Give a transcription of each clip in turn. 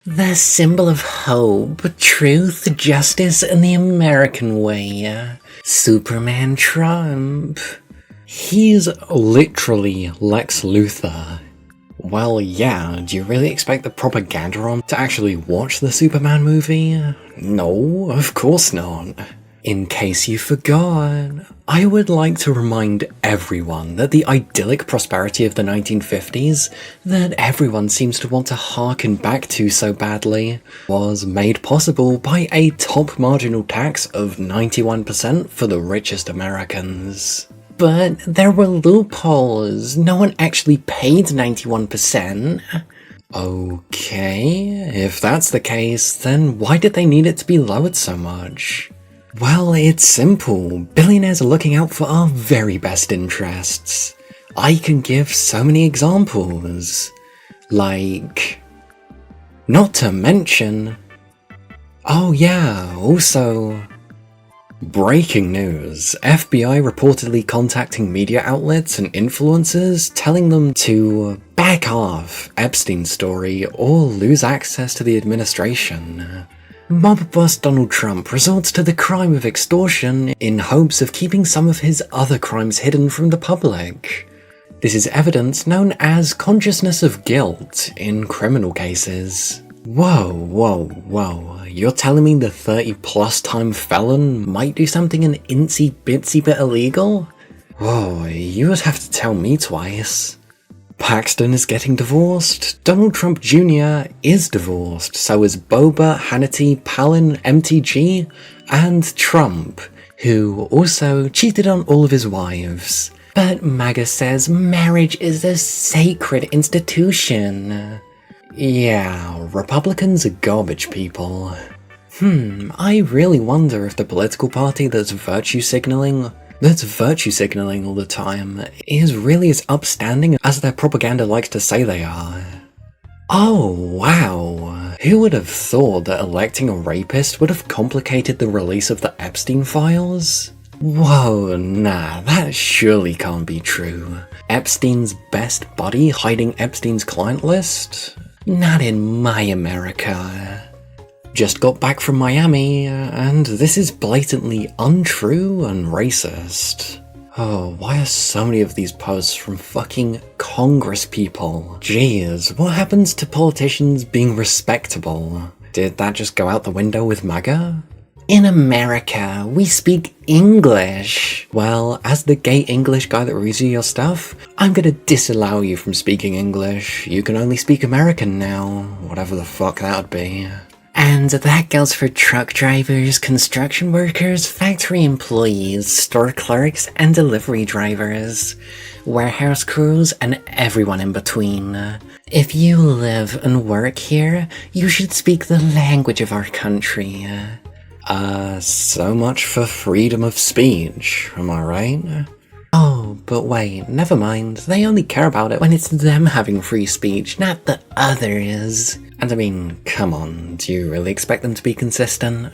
The symbol of hope, truth, justice, and the American way. Superman Trump. He's literally Lex Luthor. Well, yeah, do you really expect the propaganda arm to actually watch the Superman movie? No, of course not. In case you forgot, I would like to remind everyone that the idyllic prosperity of the 1950s, that everyone seems to want to harken back to so badly, was made possible by a top marginal tax of 91% for the richest Americans. But there were loopholes. No one actually paid 91%. Okay, if that's the case, then why did they need it to be lowered so much? Well, it's simple. Billionaires are looking out for our very best interests. I can give so many examples. Like... Not to mention... Oh yeah, also... Breaking news. FBI reportedly contacting media outlets and influencers, telling them to back off Epstein's story or lose access to the administration. Mob boss Donald Trump resorts to the crime of extortion in hopes of keeping some of his other crimes hidden from the public. This is evidence known as consciousness of guilt in criminal cases. Whoa, you're telling me the 30+ time felon might do something an incy bitsy bit illegal? Whoa, you would have to tell me twice. Paxton is getting divorced, Donald Trump Jr. is divorced, so is Boba, Hannity, Palin, MTG, and Trump, who also cheated on all of his wives. But MAGA says marriage is a sacred institution. Yeah, Republicans are garbage people. I really wonder if the political party that's virtue signaling all the time is really as upstanding as their propaganda likes to say they are. Oh wow, who would have thought that electing a rapist would have complicated the release of the Epstein files? Whoa, nah, that surely can't be true. Epstein's best buddy hiding Epstein's client list? Not in my America. Just got back from Miami, and this is blatantly untrue and racist. Oh, why are so many of these posts from fucking Congress people? Jeez, what happens to politicians being respectable? Did that just go out the window with MAGA? In America, we speak English. Well, as the gay English guy that reads you your stuff, I'm gonna disallow you from speaking English. You can only speak American now, whatever the fuck that would be. And that goes for truck drivers, construction workers, factory employees, store clerks, and delivery drivers, warehouse crews, and everyone in between. If you live and work here, you should speak the language of our country. So much for freedom of speech, am I right? Oh, but wait, never mind. They only care about it when it's them having free speech, not the others. And I mean, come on, do you really expect them to be consistent?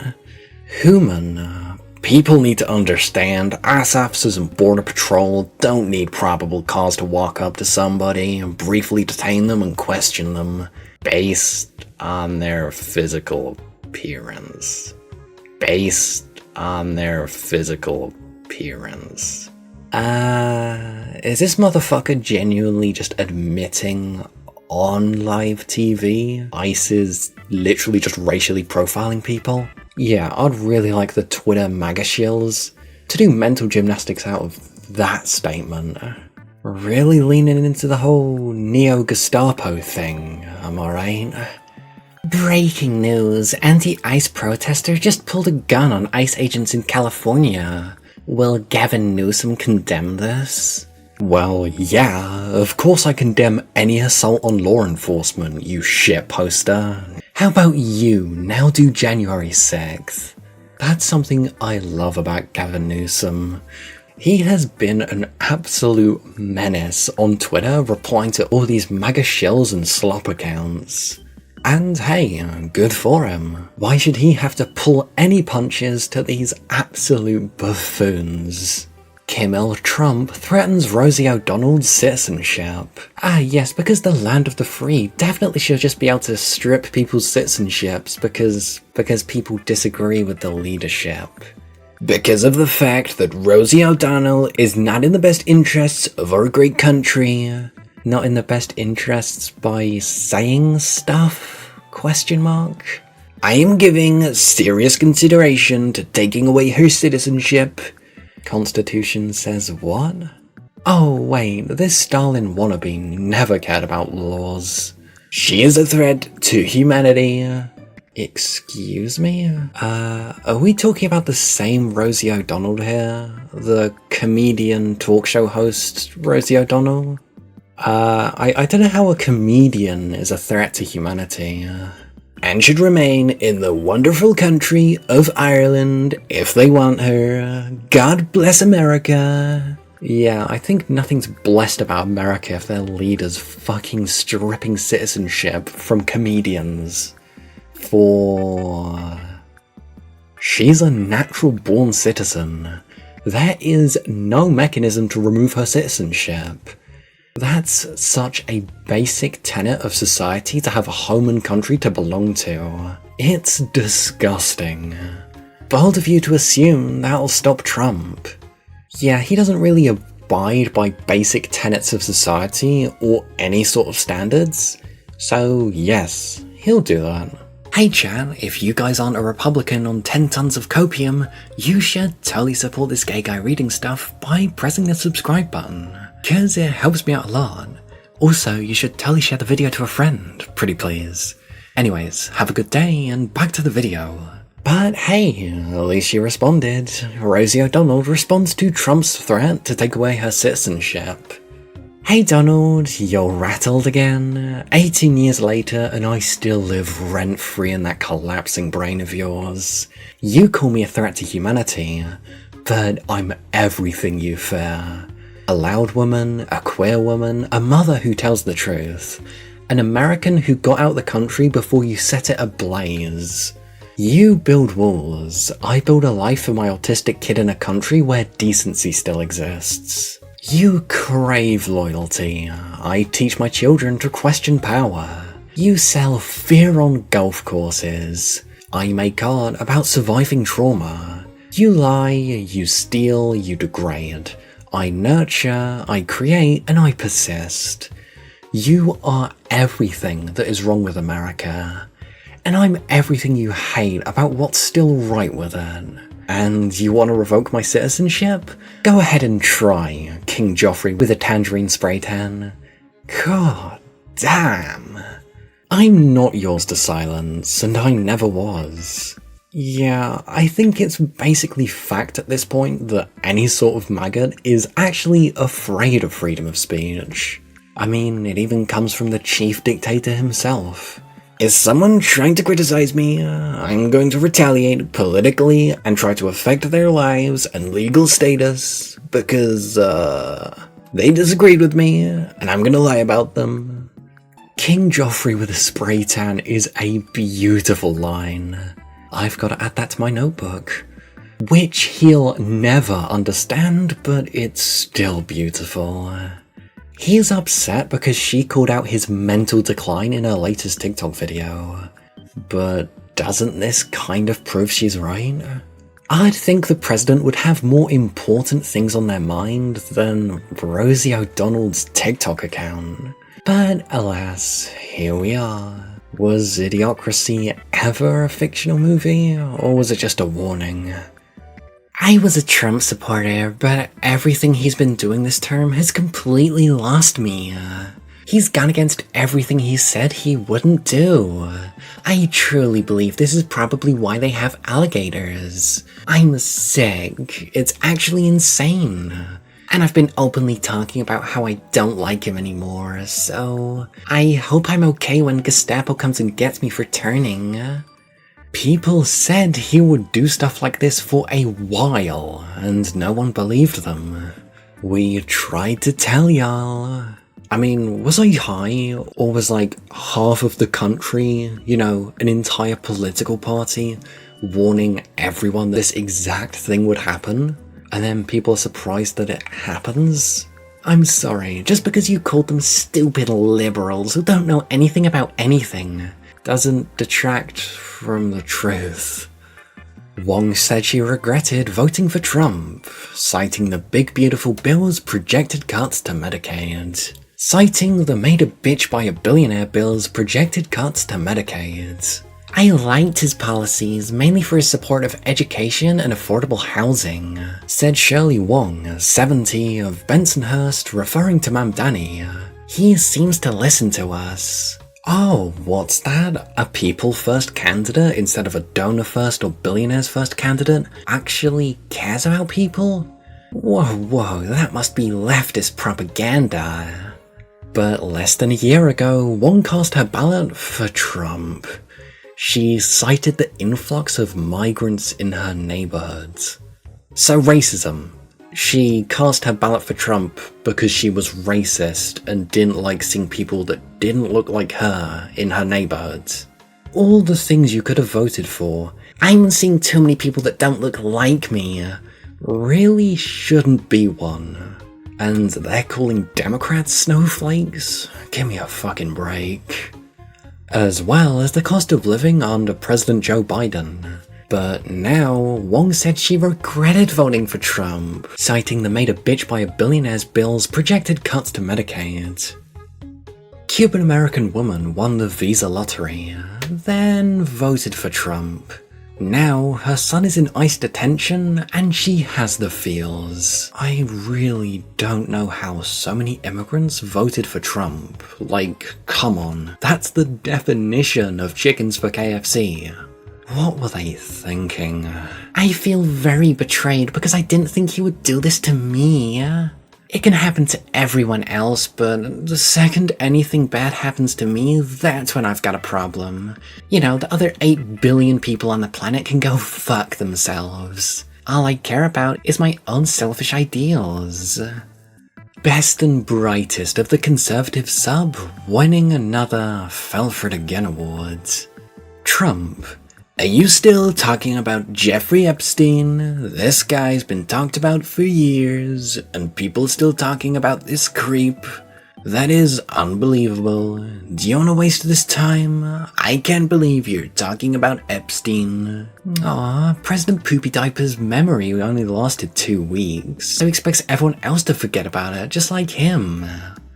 Human. People need to understand ICE officers and Border Patrol don't need probable cause to walk up to somebody and briefly detain them and question them based on their physical appearance. Is this motherfucker genuinely just admitting on live TV ICE is literally just racially profiling people? Yeah, I'd really like the Twitter MAGA shills to do mental gymnastics out of that statement. Really leaning into the whole neo-Gestapo thing, am I right? Breaking news, anti-ICE protester just pulled a gun on ICE agents in California. Will Gavin Newsom condemn this? Well, yeah, of course I condemn any assault on law enforcement, you shitposter. How about you now do January 6th? That's something I love about Gavin Newsom. He has been an absolute menace on Twitter, replying to all these MAGA shills and slop accounts. And hey, good for him. Why should he have to pull any punches to these absolute buffoons? Kim Trump threatens Rosie O'Donnell's citizenship. Ah yes, because the land of the free definitely should just be able to strip people's citizenships because people disagree with the leadership. Because of the fact that Rosie O'Donnell is not in the best interests of our great country. Not in the best interests by saying stuff? ? I am giving serious consideration to taking away her citizenship. Constitution says what? Oh wait, this Stalin wannabe never cared about laws. She is a threat to humanity. Excuse me? Are we talking about the same Rosie O'Donnell here? The comedian talk show host Rosie O'Donnell? I don't know how a comedian is a threat to humanity. And should remain in the wonderful country of Ireland if they want her. God bless America. Yeah, I think nothing's blessed about America if their leaders fucking stripping citizenship from comedians. She's a natural-born citizen. There is no mechanism to remove her citizenship. That's such a basic tenet of society, to have a home and country to belong to. It's disgusting. Bold of you to assume that'll stop Trump. Yeah, he doesn't really abide by basic tenets of society or any sort of standards. So yes, he'll do that. Hey chat, if you guys aren't a Republican on 10 tons of copium, you should totally support this gay guy reading stuff by pressing the subscribe button, cause it helps me out a lot. Also, you should totally share the video to a friend, pretty please. Anyways, have a good day and back to the video. But hey, at least she responded. Rosie O'Donnell responds to Trump's threat to take away her citizenship. Hey Donald, you're rattled again. 18 years later and I still live rent-free in that collapsing brain of yours. You call me a threat to humanity, but I'm everything you fear. A loud woman, a queer woman, a mother who tells the truth. An American who got out the country before you set it ablaze. You build walls, I build a life for my autistic kid in a country where decency still exists. You crave loyalty, I teach my children to question power. You sell fear on golf courses, I make art about surviving trauma. You lie, you steal, you degrade. I nurture, I create, and I persist. You are everything that is wrong with America. And I'm everything you hate about what's still right with it. And you want to revoke my citizenship? Go ahead and try, King Joffrey with a tangerine spray tan. God damn. I'm not yours to silence, and I never was. Yeah, I think it's basically fact at this point that any sort of maggot is actually afraid of freedom of speech. I mean, it even comes from the chief dictator himself. Is someone trying to criticize me? I'm going to retaliate politically and try to affect their lives and legal status because, they disagreed with me and I'm gonna lie about them. King Joffrey with a spray tan is a beautiful line. I've got to add that to my notebook. Which he'll never understand, but it's still beautiful. He's upset because she called out his mental decline in her latest TikTok video. But doesn't this kind of prove she's right? I'd think the president would have more important things on their mind than Rosie O'Donnell's TikTok account. But alas, here we are. Was Idiocracy ever a fictional movie, or was it just a warning? I was a Trump supporter, but everything he's been doing this term has completely lost me. He's gone against everything he said he wouldn't do. I truly believe this is probably why they have alligators. I'm sick. It's actually insane. And I've been openly talking about how I don't like him anymore, so I hope I'm okay when Gestapo comes and gets me for turning. People said he would do stuff like this for a while, and no one believed them. We tried to tell y'all. I mean, was I high, or was like half of the country, an entire political party, warning everyone this exact thing would happen? and then people are surprised that it happens? I'm sorry, just because you called them stupid liberals who don't know anything about anything doesn't detract from the truth. Wong said she regretted voting for Trump, citing the big beautiful bill's projected cuts to Medicaid. Citing the made a bitch by a billionaire bill's projected cuts to Medicaid. I liked his policies, mainly for his support of education and affordable housing, said Shirley Wong, 70, of Bensonhurst, referring to Mamdani. He seems to listen to us. Oh, what's that? A people first candidate instead of a donor first or billionaires first candidate actually cares about people? Whoa, that must be leftist propaganda. But less than a year ago, Wong cast her ballot for Trump. She cited the influx of migrants in her neighborhoods. So racism. She cast her ballot for Trump because she was racist and didn't like seeing people that didn't look like her in her neighborhoods. All the things you could have voted for. I'm seeing too many people that don't look like me. Really shouldn't be one. And they're calling Democrats snowflakes? Give me a fucking break. As well as the cost of living under President Joe Biden. But now, Wong said she regretted voting for Trump, citing the made a bitch by a billionaire's bill's projected cuts to Medicaid. Cuban-American woman won the visa lottery, then voted for Trump. Now, her son is in ICE detention, and she has the feels. I really don't know how so many immigrants voted for Trump. Like, come on, that's the definition of chickens for KFC. What were they thinking? I feel very betrayed because I didn't think he would do this to me. It can happen to everyone else, but the second anything bad happens to me, that's when I've got a problem. You know, the other 8 billion people on the planet can go fuck themselves. All I care about is my own selfish ideals. Best and brightest of the conservative sub, winning another Fell for It Again award. Trump. Are you still talking about Jeffrey Epstein? This guy's been talked about for years, and people are still talking about this creep. That is unbelievable. Do you want to waste this time? I can't believe you're talking about Epstein. Aw, President Poopy Diaper's memory only lasted 2 weeks, so he expects everyone else to forget about it, just like him.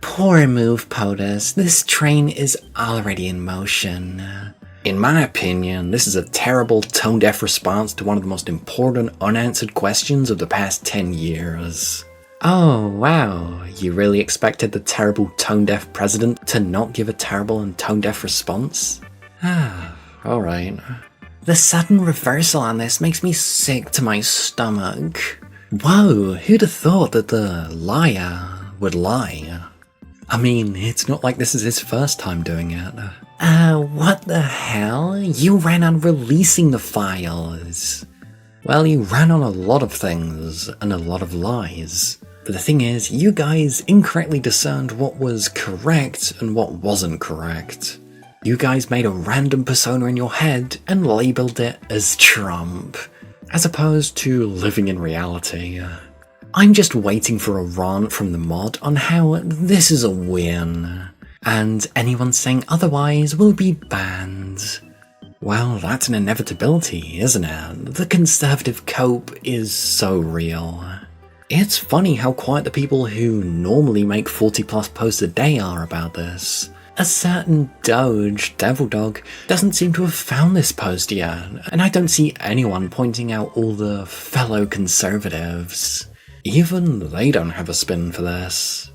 Poor move, POTUS. This train is already in motion. In my opinion, this is a terrible tone-deaf response to one of the most important unanswered questions of the past 10 years. Oh, wow, you really expected the terrible tone-deaf president to not give a terrible and tone-deaf response? Alright. The sudden reversal on this makes me sick to my stomach. Whoa, who'd have thought that the liar would lie? I mean, it's not like this is his first time doing it. What the hell? You ran on releasing the files. Well, you ran on a lot of things, and a lot of lies. But the thing is, you guys incorrectly discerned what was correct and what wasn't correct. You guys made a random persona in your head and labelled it as Trump, as opposed to living in reality. I'm just waiting for a rant from the mod on how this is a win, and anyone saying otherwise will be banned. Well, that's an inevitability, isn't it? The conservative cope is so real. It's funny how quiet the people who normally make 40 plus posts a day are about this. A certain Doge, Devil Dog, doesn't seem to have found this post yet, and I don't see anyone pointing out all the fellow conservatives. Even they don't have a spin for this.